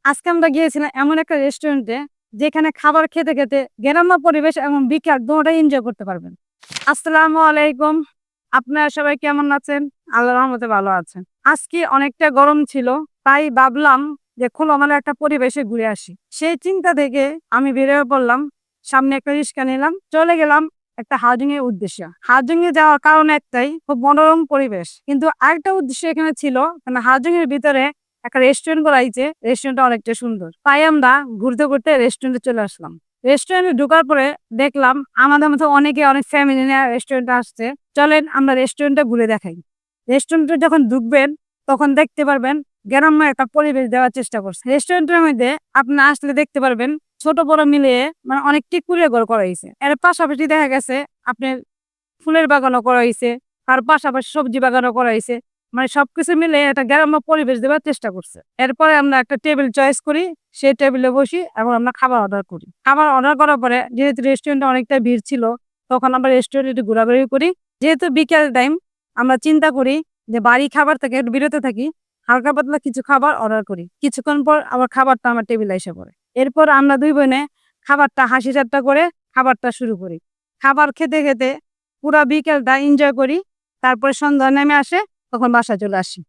আজকে আমরা গিয়েছিলাম এমন একটা রেস্টুরেন্টে যেখানে খাবার খেতে খেতে গ্রাম্য পরিবেশ এবং বিকেল দুটোটাই এনজয় করতে পারবেন। আসসালামু আলাইকুম। আপনারা সবাই কেমন আছেন? আল্লাহর রহমতে ভালো আছেন। আজকে অনেকটা গরম ছিল, তাই ভাবলাম যে খোলামেলা একটা পরিবেশে ঘুরে আসি। সেই চিন্তা থেকে আমি বেরিয়ে পড়লাম। সামনে একটা রিক্সা নিলাম, চলে গেলাম একটা হাউজিং এর উদ্দেশ্যে। হাউজিং এ যাওয়ার কারণ একটাই, খুব মনোরম পরিবেশ। কিন্তু আরেকটা উদ্দেশ্য এখানে ছিল, মানে হাউজিং এর ভিতরে একটা রেস্টুরেন্ট করাইছে, রেস্টুরেন্টটা অনেকটা সুন্দর। তাই আমরা ঘুরতে ঘুরতে রেস্টুরেন্টে চলে আসলাম। রেস্টুরেন্টে ঢোকার পরে দেখলাম আমাদের মতো অনেকে অনেক ফ্যামিলি নিয়ে রেস্টুরেন্টে আসছে। চলেন আমরা রেস্টুরেন্টটা ঘুরে দেখাই। রেস্টুরেন্টে যখন ঢুকবেন তখন দেখতে পারবেন গ্রাম্য একটা পরিবেশ দেওয়ার চেষ্টা করছে। রেস্টুরেন্টের মধ্যে আপনি আসলে দেখতে পারবেন ছোট বড় মিলিয়ে মানে অনেকটি কুড়ে ঘর করা হয়েছে। এর পাশাপাশি দেখা গেছে আপনার ফুলের বাগানও করা হয়েছে, তার পাশাপাশি সবজি বাগানও করা হয়েছে। মানে সবকিছু মিলে একটা গ্রাম্য পরিবেশ দেওয়ার চেষ্টা করছে। এরপরে আমরা একটা টেবিল চয়েস করি, সেই টেবিলে বসি এবং আমরা খাবার অর্ডার করি। খাবার অর্ডার করার পরে যেহেতু রেস্টুরেন্টে অনেকটা ভিড় ছিল, তখন আমরা রেস্টুরেন্টে একটু ঘোরাঘুরি করি। যেহেতু বিকেল টাইম, আমরা চিন্তা করি যে বাড়ি খাবার থেকে একটু বিরত থাকি, হালকা পাতলা কিছু খাবার অর্ডার করি। কিছুক্ষণ পর আবার খাবারটা আমার টেবিলে এসে পড়ে। এরপর আমরা দুই বোনে খাবারটা হাসি ঠাট্টা করে খাবারটা শুরু করি। খাবার খেতে খেতে পুরা বিকেলটা এনজয় করি। তারপরে সন্ধ্যা নেমে আসে, তখন বাসায় চলে আসি।